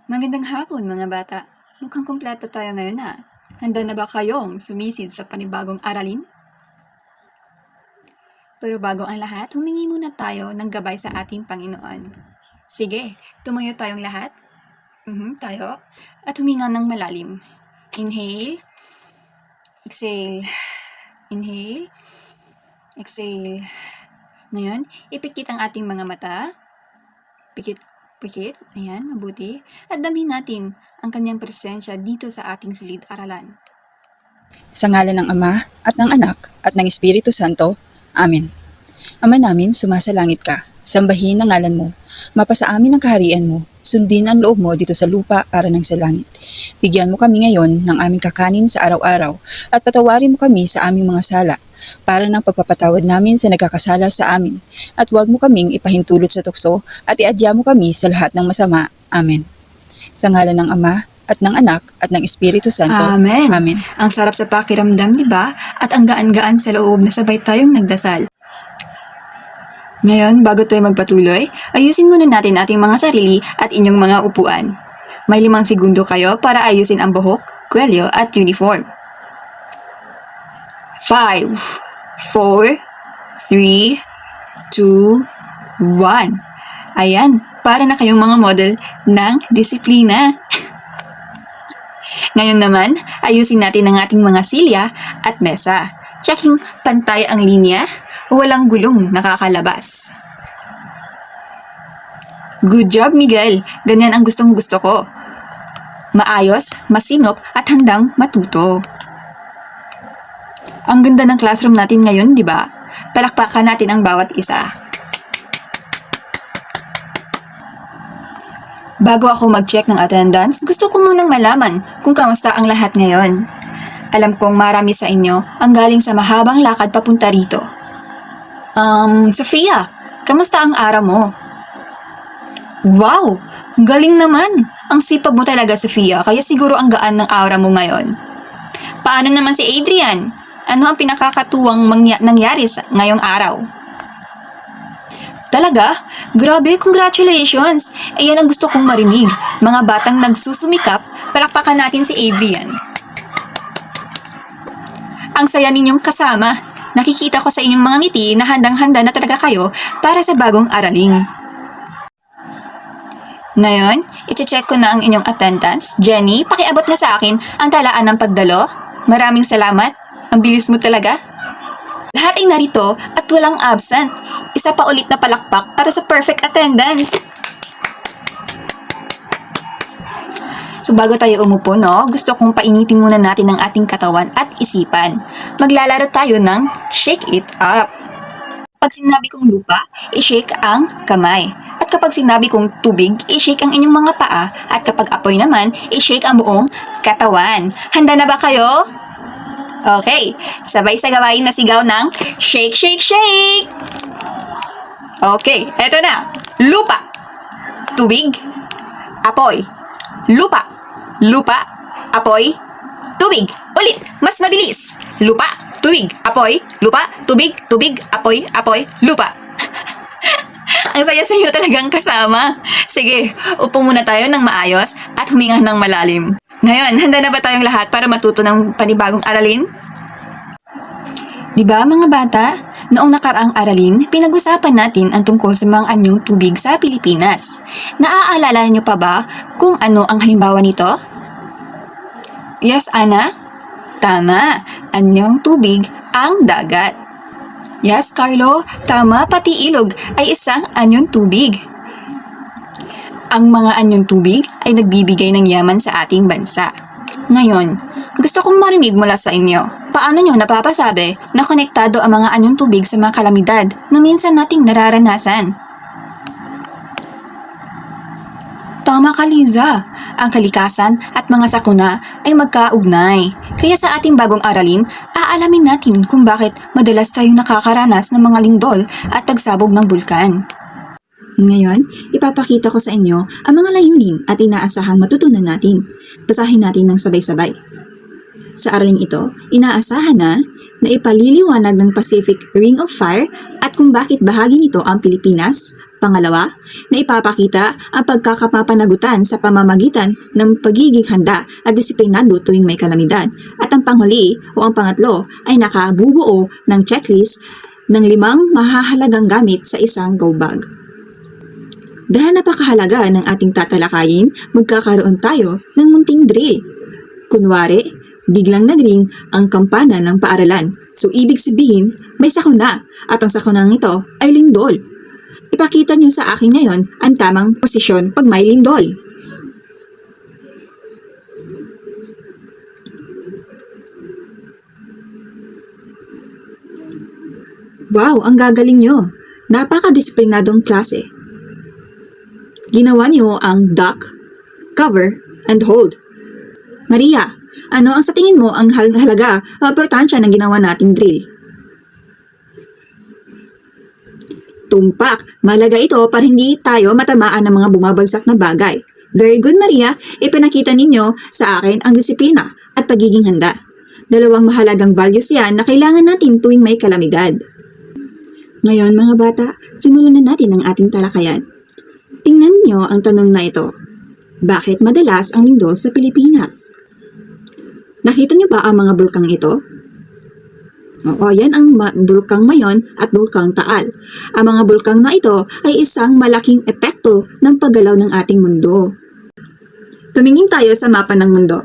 Magandang hapon mga bata. Mukhang kumpleto tayo ngayon na. Handa na ba kayong sumisid sa panibagong aralin? Pero bago ang lahat, humingi muna tayo ng gabay sa ating Panginoon. Sige, tumayo tayong lahat. Tayo. At huminga ng malalim. Inhale. Exhale. Inhale. Exhale. Ngayon, ipikit ang ating mga mata. Pikit. Ayan, mabuti. At damhin natin ang kanyang presensya dito sa ating silid-aralan. Sa ngalan ng Ama, at ng Anak, at ng Espiritu Santo. Amen. Ama namin, sumasalangit ka. Sambahin ang ngalan mo. Mapasa amin ang kaharian mo. Sundin ang loob mo dito sa lupa para ng sa langit. Bigyan mo kami ngayon ng aming kakanin sa araw-araw at patawarin mo kami sa aming mga sala para ng pagpapatawad namin sa nagkakasala sa amin. At huwag mo kaming ipahintulot sa tukso at iadya mo kami sa lahat ng masama. Amen. Sa ngalan ng Ama, at ng Anak, at ng Espiritu Santo. Amen. Amen. Ang sarap sa pakiramdam, di ba? At ang gaan-gaan sa loob na sabay tayong nagdasal. Ngayon, bago tayo magpatuloy, ayusin muna natin ating mga sarili at inyong mga upuan. May 5 segundo kayo para ayusin ang buhok, kwelyo at uniform. 5, 4, 3, 2, 1. Ayan, para na kayong mga model ng disiplina. Ngayon naman, ayusin natin ang ating mga silya at mesa. Checking pantay ang linya, walang gulong nakakalabas. Good job, Miguel. Ganyan ang gustong-gusto ko. Maayos, masinop at handang matuto. Ang ganda ng classroom natin ngayon, di ba? Palakpakan natin ang bawat isa. Bago ako mag-check ng attendance, gusto ko munang malaman kung kamusta ang lahat ngayon. Alam kong marami sa inyo ang galing sa mahabang lakad papunta rito. Sofia, kamusta ang araw mo? Wow, galing naman. Ang sipag mo talaga, Sofia, kaya siguro ang gaan ng aura mo ngayon. Paano naman si Adrian? Ano ang pinakakatuwang nangyari ngayong araw? Talaga? Grabe, congratulations! Yan ang gusto kong marinig. Mga batang nagsusumikap, palakpakan natin si Adrian. Ang saya ninyong kasama. Nakikita ko sa inyong mga ngiti na handang-handa na talaga kayo para sa bagong araling. Ngayon, iti-check ko na ang inyong attendance. Jenny, pakiabot na sa akin ang talaan ng pagdalo. Maraming salamat. Ang bilis mo talaga. Lahat ay narito at walang absent. Isa pa ulit na palakpak para sa perfect attendance. So bago tayo umupo, gusto kong painitin muna natin ang ating katawan at isipan. Maglalaro tayo ng shake it up. Pag sinabi kong lupa, i-shake ang kamay. At kapag sinabi kong tubig, i-shake ang inyong mga paa. At kapag apoy naman, i-shake ang buong katawan. Handa na ba kayo? Okay, sabay sa gawain na sigaw ng shake, shake, shake! Okay, eto na. Lupa, tubig, apoy. Lupa, lupa, apoy, tubig. Ulit, mas mabilis. Lupa, tubig, apoy, lupa, tubig, tubig, apoy, apoy, lupa. Ang saya-saya talagang kasama. Sige, upo muna tayo ng maayos at huminga ng malalim. Ngayon, handa na ba tayong lahat para matuto ng panibagong aralin? Diba mga bata, noong nakaraang aralin, pinag-usapan natin ang tungkol sa mga anyong tubig sa Pilipinas. Naaalala niyo pa ba kung ano ang halimbawa nito? Yes, Ana? Tama, anyong tubig ang dagat. Yes, Carlo, tama, pati ilog ay isang anyong tubig. Ang mga anyong tubig ay nagbibigay ng yaman sa ating bansa. Ngayon, gusto kong marinig mula sa inyo. Paano nyo napapasabi na konektado ang mga anyong tubig sa mga kalamidad na minsan nating nararanasan? Tama ka, Liza. Ang kalikasan at mga sakuna ay magkaugnay. Kaya sa ating bagong aralin, aalamin natin kung bakit madalas tayong nakakaranas ng mga lindol at pagsabog ng bulkan. Ngayon, ipapakita ko sa inyo ang mga layunin at inaasahang matutunan natin. Basahin natin ng sabay-sabay. Sa araling ito, inaasahan na ipaliliwanag ng Pacific Ring of Fire at kung bakit bahagi nito ang Pilipinas, Pangalawa, na ipapakita ang pagkakapapanagutan sa pamamagitan ng pagiging handa at disiplinado tuwing may kalamidad. At ang panghuli o ang pangatlo ay nakabubuo ng checklist ng 5 mahahalagang gamit sa isang go bag. Dahil napakahalaga ng ating tatalakayin, magkakaroon tayo ng munting drill. Kunwari, biglang nagring ang kampana ng paaralan. So ibig sabihin, may sakuna at ang sakunang ito ay lindol. Ipakita niyo sa akin ngayon ang tamang posisyon pag may lindol. Wow, ang gagaling nyo. Napaka-disiplinadong klase. Ginawa niyo ang duck, cover, and hold. Maria, ano ang sa tingin mo ang halaga o importansya ng ginawa nating drill? Tumpak, malaga ito para hindi tayo matamaan ng mga bumabagsak na bagay. Very good, Maria. Ipinakita ninyo sa akin ang disiplina at pagiging handa. 2 mahalagang values yan na kailangan natin tuwing may kalamidad. Ngayon mga bata, simulan na natin ang ating talakayan. Tingnan niyo ang tanong na ito. Bakit madalas ang lindol sa Pilipinas? Nakita niyo ba ang mga bulkang ito? Oo, yan ang bulkang Mayon at bulkang Taal. Ang mga bulkang na ito ay isang malaking epekto ng paggalaw ng ating mundo. Tumingin tayo sa mapa ng mundo.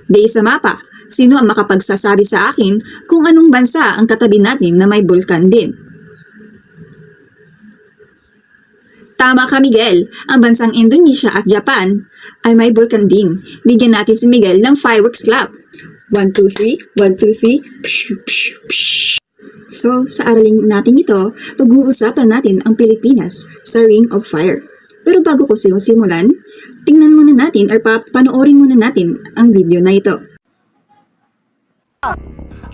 Based sa mapa, sino ang makapagsasabi sa akin kung anong bansa ang katabi natin na may bulkan din? Tama ka, Miguel. Ang bansang Indonesia at Japan ay may bulkan din. Bigyan natin si Miguel ng fireworks clap. 1, 2, 3. 1, 2, 3. Psh, psh, psh. So, sa araling natin ito, pag-uusapan natin ang Pilipinas sa Ring of Fire. Pero bago ko simulan, tingnan muna natin or panoorin muna natin ang video na ito.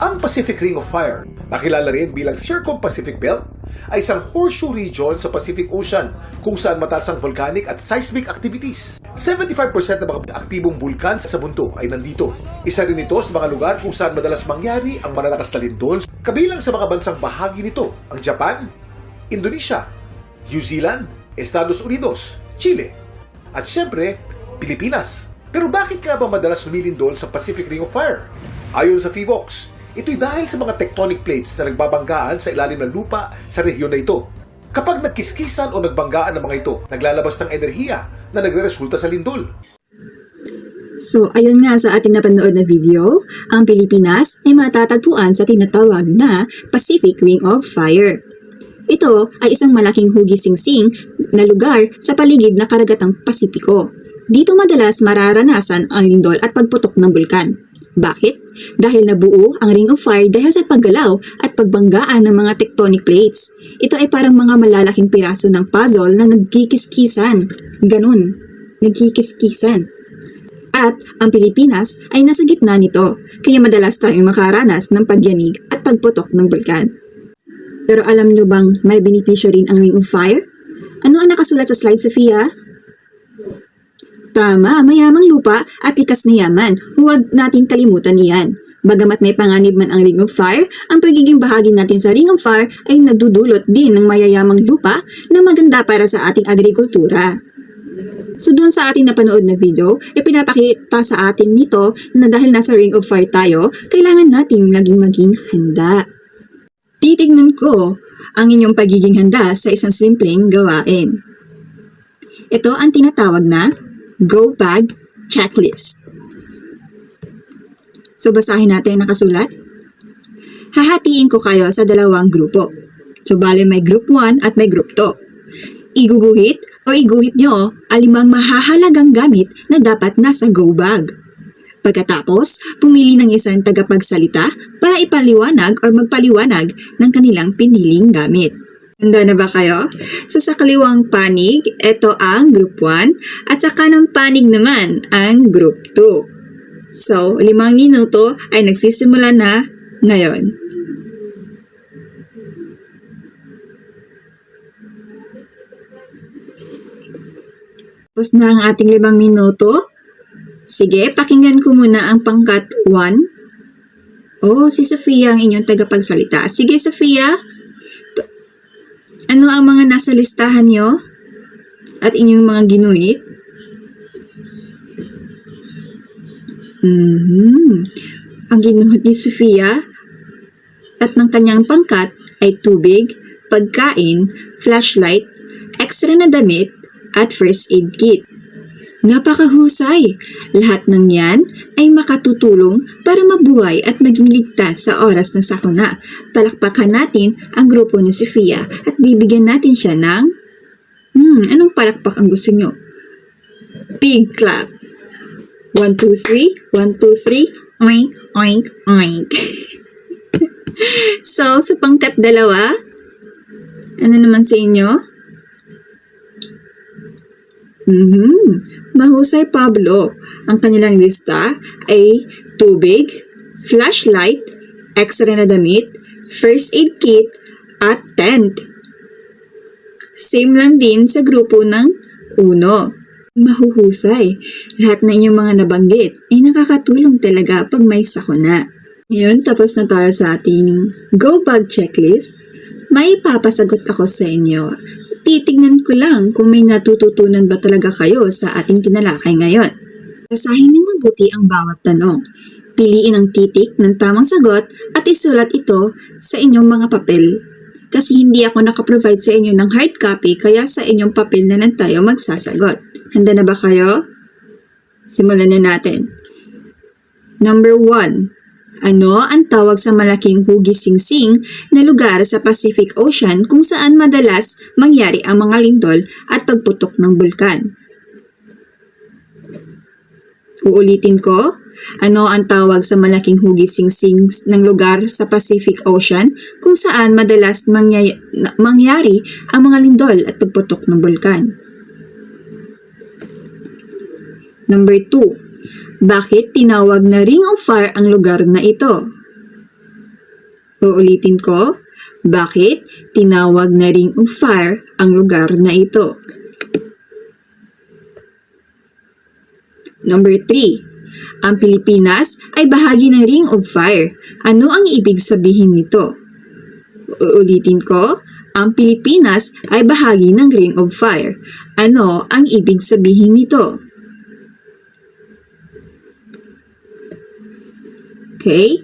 Ang Pacific Ring of Fire, nakilala rin bilang Circum-Pacific Belt, ay isang horseshoe region sa Pacific Ocean kung saan mataas ang volcanic at seismic activities. 75% ng mga aktibong bulkan sa mundo ay nandito. Isa rin ito sa mga lugar kung saan madalas mangyari ang malalakas na lindol. Kabilang sa mga bansang bahagi nito ang Japan, Indonesia, New Zealand, Estados Unidos, Chile, at siyempre, Pilipinas. Pero bakit nga ba madalas lumilindol sa Pacific Ring of Fire? Ayon sa PHIVOLCS, ito'y dahil sa mga tectonic plates na nagbabanggaan sa ilalim ng lupa sa rehiyon na ito. Kapag nagkiskisan o nagbanggaan ng mga ito, naglalabas ng enerhiya na nagreresulta sa lindol. So, ayun nga sa ating napanood na video, ang Pilipinas ay matatagpuan sa tinatawag na Pacific Ring of Fire. Ito ay isang malaking hugis-singsing na lugar sa paligid na karagatang Pasipiko. Dito madalas mararanasan ang lindol at pagputok ng bulkan. Bakit? Dahil nabuo ang Ring of Fire dahil sa paggalaw at pagbanggaan ng mga tectonic plates. Ito ay parang mga malalaking piraso ng puzzle na nagkikiskisan. Ganun. Nagkikiskisan. At ang Pilipinas ay nasa gitna nito, kaya madalas tayong makaranas ng pagyanig at pagputok ng bulkan. Pero alam nyo bang may benepisyo rin ang Ring of Fire? Ano ang nakasulat sa slide, Sofia? Tama, mayamang lupa at likas na yaman. Huwag nating kalimutan iyan. Bagamat may panganib man ang Ring of Fire, ang pagiging bahagi natin sa Ring of Fire ay nagdudulot din ng mayayamang lupa na maganda para sa ating agrikultura. So doon sa ating napanood na video, ipinapakita sa atin nito na dahil nasa Ring of Fire tayo, kailangan nating maging handa. Titignan ko ang inyong pagiging handa sa isang simpleng gawain. Ito ang tinatawag na Go Bag Checklist. So basahin natin nakasulat. Hahatiin ko kayo sa 2 grupo. So bale may group 1 at may group 2. Iguguhit o iguhit nyo ang 5 mahahalagang gamit na dapat nasa go bag. Pagkatapos, pumili ng isang tagapagsalita para ipaliwanag o magpaliwanag ng kanilang piniling gamit. Handa na ba kayo? So sa kaliwang panig, ito ang group 1 at sa kanang panig naman ang group 2. So, 5 minuto ay nagsisimula na ngayon. Tapos na ang ating 5 minuto. Sige, pakinggan ko muna ang pangkat 1. Oh, si Sofia ang inyong tagapagsalita. Sige, Sofia. Ano ang mga nasa listahan nyo? At inyong mga ginuhit? Ang ginuhit ni Sofia at ng kanyang pangkat ay tubig, pagkain, flashlight, extra na damit, at first aid kit. Napakahusay! Lahat ng yan ay makatutulong para mabuhay at maging ligtas sa oras ng sakuna. Palakpakan natin ang grupo ni Sofia at bibigyan natin siya ng... anong palakpak ang gusto nyo? Pig clap! 1, 2, 3, 1, 2, 3, oink, oink, oink. So, sa pangkat 2, ano naman sa inyo? Mahusay, Pablo. Ang kanilang lista ay tubig, flashlight, extra na damit, first aid kit, at tent. Same lang din sa grupo ng 1. Mahuhusay. Lahat na inyong mga nabanggit ay nakakatulong talaga pag may sakuna. Ngayon, tapos na tayo sa ating Go Bag Checklist. May papasagot ako sa inyo. Titignan ko lang kung may natututunan ba talaga kayo sa ating tinalakay ngayon. Basahin ng mabuti ang bawat tanong. Piliin ang titik ng tamang sagot at isulat ito sa inyong mga papel. Kasi hindi ako nakaprovide sa inyo ng hard copy kaya sa inyong papel na lang tayo magsasagot. Handa na ba kayo? Simulan na natin. Number 1. Ano ang tawag sa malaking hugis-singsing na lugar sa Pacific Ocean kung saan madalas mangyari ang mga lindol at pagputok ng bulkan? Uulitin ko. Ano ang tawag sa malaking hugis-singsing ng lugar sa Pacific Ocean kung saan madalas mangyari ang mga lindol at pagputok ng bulkan? Number 2. Bakit tinawag na Ring of Fire ang lugar na ito? Uulitin ko. Bakit tinawag na Ring of Fire ang lugar na ito? Number 3. Ang Pilipinas ay bahagi ng Ring of Fire. Ano ang ibig sabihin nito? Uulitin ko. Ang Pilipinas ay bahagi ng Ring of Fire. Ano ang ibig sabihin nito? Okay?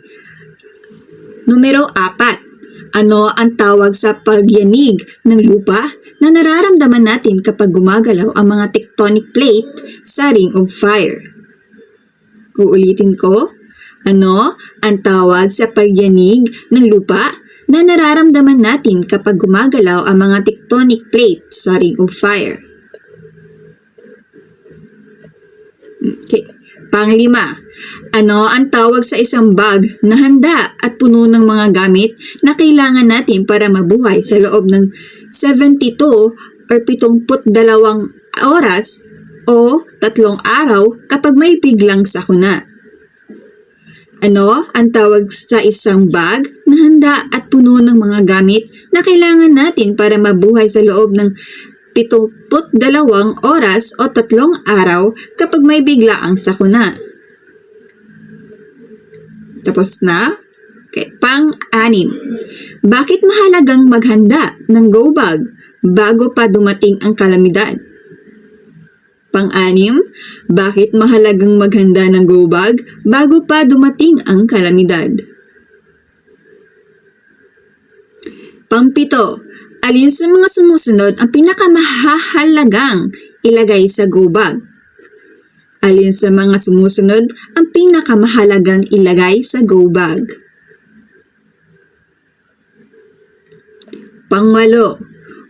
Numero 4. Ano ang tawag sa pagyanig ng lupa na nararamdaman natin kapag gumagalaw ang mga tectonic plate sa Ring of Fire? Uulitin ko. Ano ang tawag sa pagyanig ng lupa na nararamdaman natin kapag gumagalaw ang mga tectonic plate sa Ring of Fire? Okay. Panglima, ano ang tawag sa isang bag na handa at puno ng mga gamit na kailangan natin para mabuhay sa loob ng 72 or 72 oras o 3 araw kapag may biglang sakuna? Ano ang tawag sa isang bag na handa at puno ng mga gamit na kailangan natin para mabuhay sa loob ng 72 oras o 3 araw kapag may biglaang sakuna? Tapos na? Okay. Pang-6. Bakit mahalagang maghanda ng go bag bago pa dumating ang kalamidad? Pang-6. Bakit mahalagang maghanda ng go bag bago pa dumating ang kalamidad? Pang-7. Alin sa mga sumusunod ang pinakamahalagang ilagay sa go bag? Alin sa mga sumusunod ang pinakamahalagang ilagay sa go bag? Pang-8.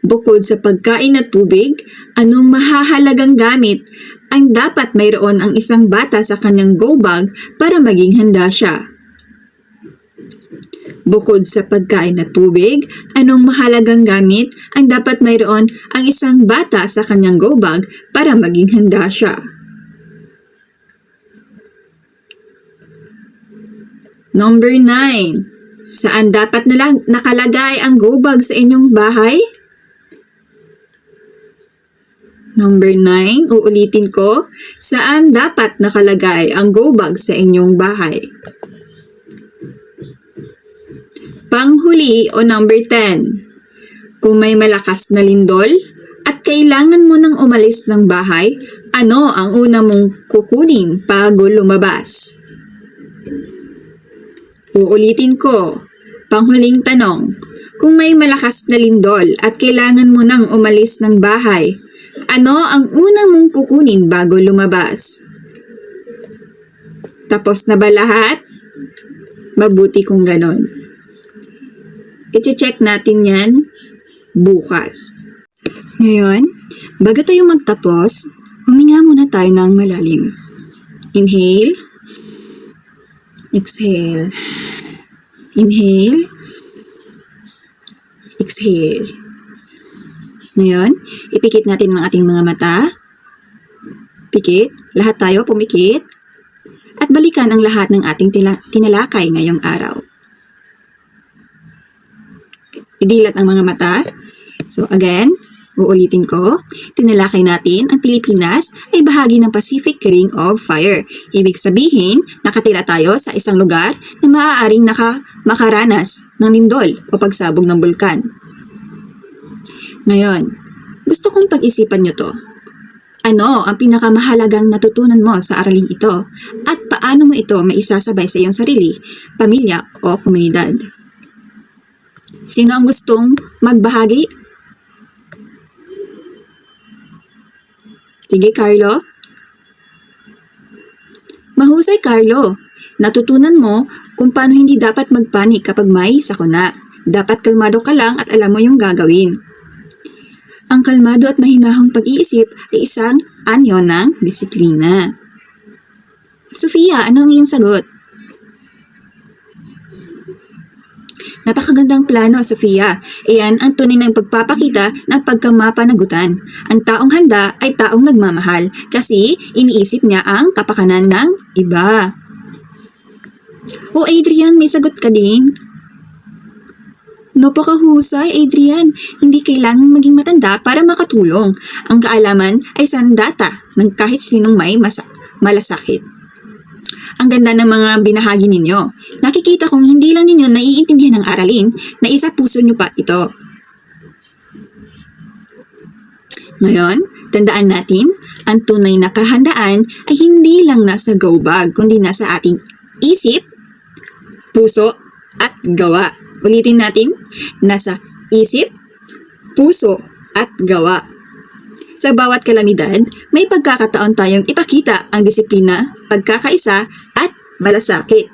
Bukod sa pagkain at tubig, anong mahahalagang gamit ang dapat mayroon ang isang bata sa kanyang go bag para maging handa siya? Bukod sa pagkain at tubig, anong mahalagang gamit ang dapat mayroon ang isang bata sa kanyang go bag para maging handa siya? Number 9. Saan dapat nakalagay ang go bag sa inyong bahay? Number 9, uulitin ko. Saan dapat nakalagay ang go bag sa inyong bahay? Panghuli o number 10. Kung may malakas na lindol at kailangan mo nang umalis ng bahay, ano ang una mong kukunin bago lumabas? Uulitin ko. Panghuling tanong. Kung may malakas na lindol at kailangan mo nang umalis ng bahay, ano ang una mong kukunin bago lumabas? Tapos na ba lahat? Mabuti kung ganon. I-check natin yan bukas. Ngayon, bago tayo magtapos, huminga muna tayo ng malalim. Inhale. Exhale. Inhale. Exhale. Ngayon, ipikit natin ang ating mga mata. Pikit. Lahat tayo pumikit. At balikan ang lahat ng ating tinalakay ngayong araw. Idilat ang mga mata. So again, uulitin ko, tinalakay natin ang Pilipinas ay bahagi ng Pacific Ring of Fire. Ibig sabihin, nakatira tayo sa isang lugar na maaaring makaranas ng lindol o pagsabog ng bulkan. Ngayon, gusto kong pag-isipan nyo to. Ano ang pinakamahalagang natutunan mo sa araling ito at paano mo ito maisasabay sa iyong sarili, pamilya o komunidad? Sino ang gustong magbahagi? Sige, Carlo. Mahusay, Carlo. Natutunan mo kung paano hindi dapat magpanik kapag may sakuna. Dapat kalmado ka lang at alam mo yung gagawin. Ang kalmado at mahinahong pag-iisip ay isang anyo ng disiplina. Sofia, ano ang iyong sagot? Napakagandang plano, Sofia. Iyan ang tunay ng pagpapakita ng pagkamapanagutan. Ang taong handa ay taong nagmamahal kasi iniisip niya ang kapakanan ng iba. O Adrian, may sagot ka din. Napakahusay, Adrian. Hindi kailangang maging matanda para makatulong. Ang kaalaman ay sandata ng kahit sinong may malasakit. Ang ganda ng mga binahagi ninyo. Nakikita kong hindi lang ninyo naiintindihan ang aralin, na isa puso nyo pa ito. Ngayon, tandaan natin, ang tunay na kahandaan ay hindi lang nasa go bag, kundi nasa ating isip, puso, at gawa. Ulitin natin, nasa isip, puso, at gawa. Sa bawat kalamidad, may pagkakataon tayong ipakita ang disiplina, pagkakaisa, at malasakit.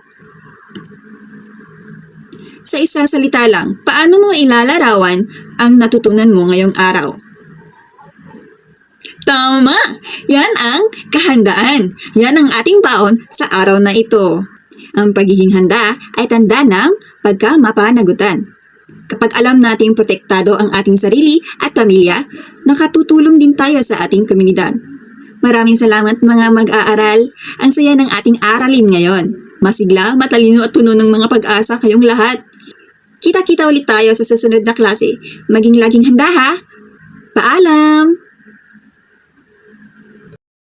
Sa isa salita lang, paano mo ilalarawan ang natutunan mo ngayong araw? Tama! Yan ang kahandaan. Yan ang ating baon sa araw na ito. Ang pagiging handa ay tanda ng pagkamapanagutan. Kapag alam nating protektado ang ating sarili at pamilya, nakatutulong din tayo sa ating komunidad. Maraming salamat mga mag-aaral. Ang saya ng ating aralin ngayon. Masigla, matalino at puno ng mga pag-asa kayong lahat. Kita-kita ulit tayo sa susunod na klase. Maging laging handa ha! Paalam!